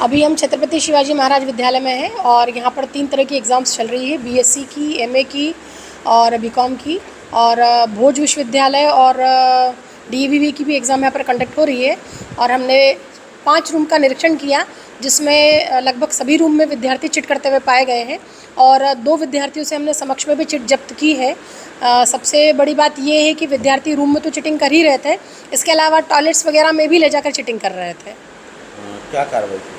अभी हम छत्रपति शिवाजी महाराज विद्यालय में हैं और यहाँ पर 3 तरह की एग्ज़ाम्स चल रही है, बीएससी की, एमए की और बीकॉम की, और भोज विश्वविद्यालय और डीईवीवी की भी एग्ज़ाम यहाँ पर कंडक्ट हो रही है। और हमने 5 रूम का निरीक्षण किया, जिसमें लगभग सभी रूम में विद्यार्थी चिट करते हुए पाए गए हैं और 2 विद्यार्थियों से हमने समक्ष में भी चिट जब्त की है। सबसे बड़ी बात ये है कि विद्यार्थी रूम में तो चिटिंग कर ही रहे थे, इसके अलावा टॉयलेट्स वगैरह में भी ले जाकर चिटिंग कर रहे थे। क्या कार्रवाई की?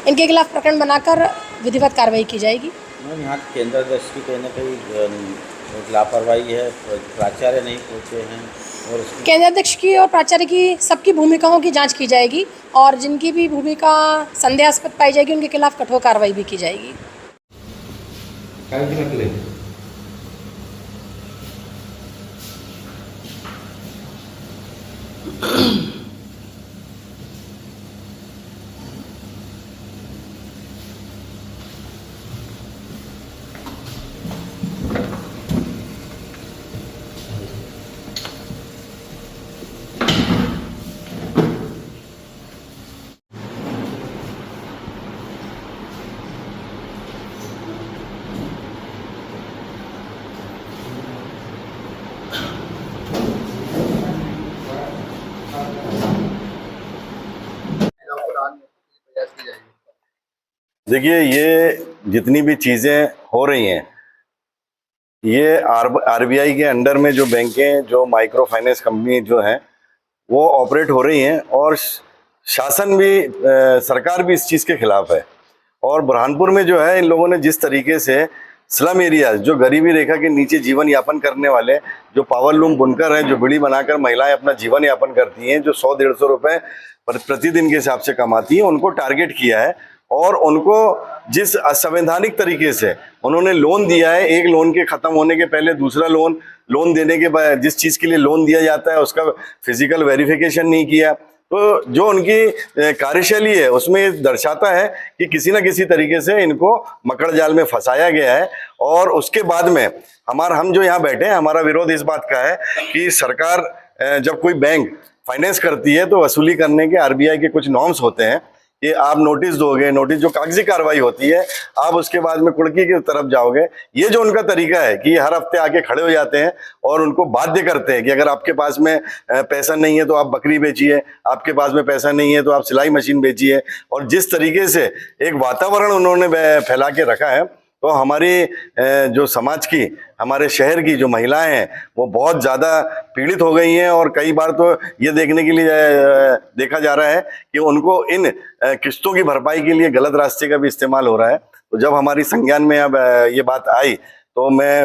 इनके खिलाफ प्रकरण बनाकर विधिवत कार्रवाई की जाएगी। यहाँ केंद्राध्यक्ष की कहीं ना कहीं लापरवाही है, प्राचार्य नहीं पहुँचे हैं और केंद्राध्यक्ष की और प्राचार्य की सबकी भूमिकाओं की जांच की जाएगी और जिनकी भी भूमिका संदेहास्पद पाई जाएगी उनके खिलाफ कठोर कार्रवाई भी की जाएगी। देखिए, ये जितनी भी चीज़ें हो रही हैं, ये आरबीआई के अंडर में जो बैंकें, जो माइक्रो फाइनेंस कंपनी जो हैं, वो ऑपरेट हो रही हैं और शासन भी, सरकार भी इस चीज़ के खिलाफ है। और बुरहानपुर में जो है, इन लोगों ने जिस तरीके से स्लम एरियाज, जो गरीबी रेखा के नीचे जीवन यापन करने वाले, जो पावर लूम बुनकर हैं, जो बीड़ी बनाकर महिलाएं अपना जीवन यापन करती हैं, जो 100-150 रुपए प्रतिदिन के हिसाब से कमाती हैं, उनको टारगेट किया है और उनको जिस असंवैधानिक तरीके से उन्होंने लोन दिया है, एक लोन के ख़त्म होने के पहले दूसरा लोन देने के बाद जिस चीज़ के लिए लोन दिया जाता है उसका फिजिकल वेरिफिकेशन नहीं किया, तो जो उनकी कार्यशैली है उसमें दर्शाता है कि किसी न किसी तरीके से इनको मकड़ जाल में फंसाया गया है। और उसके बाद में हम जो यहाँ बैठे हैं, हमारा विरोध इस बात का है कि सरकार जब कोई बैंक फाइनेंस करती है तो वसूली करने के आरबीआई के कुछ नॉर्म्स होते हैं कि आप नोटिस दोगे, नोटिस जो कागजी कार्रवाई होती है, आप उसके बाद में कुड़की की तरफ जाओगे। ये जो उनका तरीका है कि हर हफ्ते आके खड़े हो जाते हैं और उनको बाध्य करते हैं कि अगर आपके पास में पैसा नहीं है तो आप बकरी बेचिए, आपके पास में पैसा नहीं है तो आप सिलाई मशीन बेचिए, और जिस तरीके से एक वातावरण उन्होंने फैला के रखा है, तो हमारी जो समाज की, हमारे शहर की जो महिलाएं हैं वो बहुत ज़्यादा पीड़ित हो गई हैं। और कई बार तो ये देखने के लिए देखा जा रहा है कि उनको इन किस्तों की भरपाई के लिए गलत रास्ते का भी इस्तेमाल हो रहा है। तो जब हमारी संज्ञान में अब ये बात आई तो मैं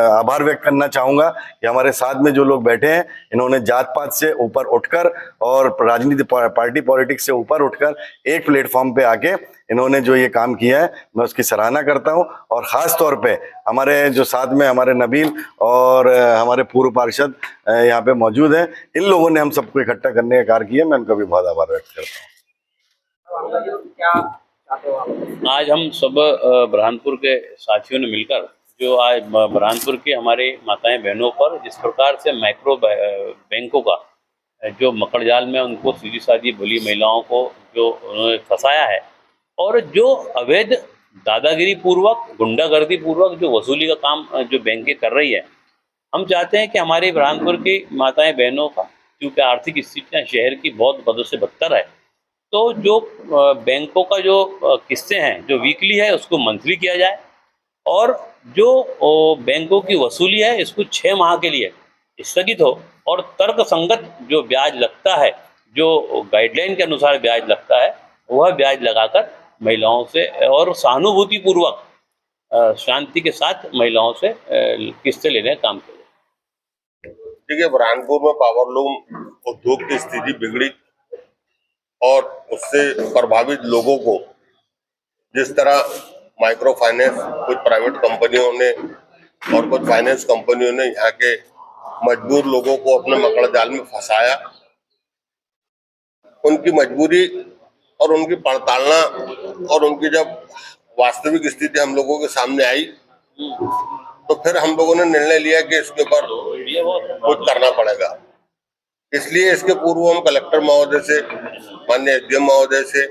आभार व्यक्त करना चाहूँगा कि हमारे साथ में जो लोग बैठे हैं, इन्होंने जात पात से ऊपर उठकर और राजनीति पार्टी पॉलिटिक्स से ऊपर उठकर एक प्लेटफॉर्म पे आके इन्होंने जो ये काम किया है, मैं उसकी सराहना करता हूं। और ख़ास तौर पे हमारे जो साथ में हमारे नबील और हमारे पूर्व पार्षद यहाँ पे मौजूद हैं, इन लोगों ने हम सबको इकट्ठा करने का कार्य किया, मैं उनका भी बहुत आभार व्यक्त करता हूँ। आज हम सब बुरहानपुर के साथियों ने मिलकर जो आज बुरहानपुर के हमारे माताएं बहनों पर जिस प्रकार से माइक्रो बैंकों का जो मकड़ जाल में उनको सीधी सादी भली महिलाओं को जो उन्होंने फंसाया है और जो अवैध दादागिरी पूर्वक, गुंडागर्दी पूर्वक जो वसूली का काम जो बैंकें कर रही है, हम चाहते हैं कि हमारे बुरहानपुर की माताएं बहनों का, क्योंकि आर्थिक स्थितियाँ शहर की बहुत बदों से बदतर है, तो जो बैंकों का जो किस्तें हैं जो वीकली है उसको मंथली किया जाए और जो बैंकों की वसूली है इसको 6 माह के लिए स्थगित हो और तर्क संगत जो ब्याज लगता है, जो गाइडलाइन के अनुसार ब्याज लगता है, वह ब्याज लगाकर महिलाओं से और सहानुभूति पूर्वक शांति के साथ महिलाओं से किस्तें लेने का काम करें। देखिए, बुरहानपुर में पावरलूम उद्योग की स्थिति बिगड़ी और उससे प्रभावित लोगों को जिस तरह माइक्रो फाइनेंस कुछ प्राइवेट कंपनियों ने और कुछ फाइनेंस कंपनियों ने यहाँ के मजबूर लोगों को अपने मकड़ जाल में फंसाया, उनकी मजबूरी और उनकी पड़तालना और उनकी जब वास्तविक स्थिति हम लोगों के सामने आई तो फिर हम लोगों ने निर्णय लिया कि इसके ऊपर कुछ करना पड़ेगा। इसलिए इसके पूर्व हम कलेक्टर महोदय से, माननीय एसडीएम महोदय से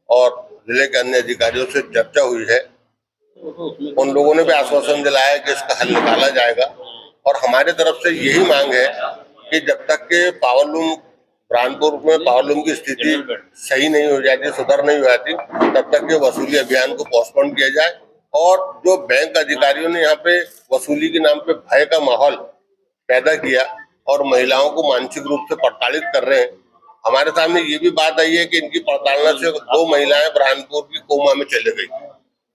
और जिले के अन्य अधिकारियों से चर्चा हुई है, उन लोगों ने भी आश्वासन दिलाया कि इसका हल निकाला जाएगा। और हमारे तरफ से यही मांग है कि जब तक के पावरलूम बुरहानपुर में पावरलूम की स्थिति सही नहीं हो जाती, सुधर नहीं हो जाती, तब तक के वसूली अभियान को पोस्टपोन किया जाए। और जो बैंक अधिकारियों ने यहाँ पे वसूली के नाम पे भय का माहौल पैदा किया और महिलाओं को मानसिक रूप से प्रताड़ित कर रहे हैं, हमारे सामने ये भी बात आई है कि इनकी प्रताड़ना से 2 महिलाएं बुरहानपुर की कोमा में चले गई।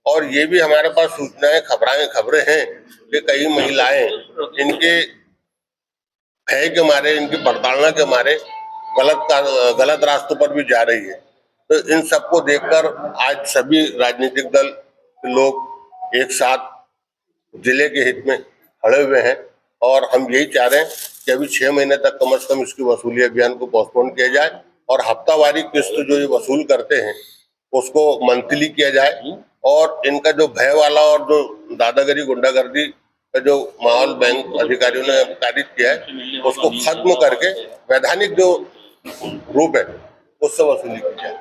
और ये भी हमारे पास सूचनाएं खबरें हैं कि कई महिलाएं इनके भय के मारे, इनकी प्रताड़ना के मारे गलत रास्तों पर भी जा रही है। तो इन सबको देखकर आज सभी राजनीतिक दल के लोग एक साथ जिले के हित में खड़े हुए हैं और हम यही चाह रहे हैं कि अभी 6 महीने तक कम से कम इसकी वसूली अभियान को पोस्टपोन किया जाए और हफ्तावारी किस्त जो ये वसूल करते हैं उसको मंथली किया जाए। और इनका जो भय वाला और जो दादागिरी गुंडागर्दी का जो माहौल बैंक अधिकारियों ने पारित किया है उसको खत्म करके वैधानिक जो रूप है उससे वसूली की जाए।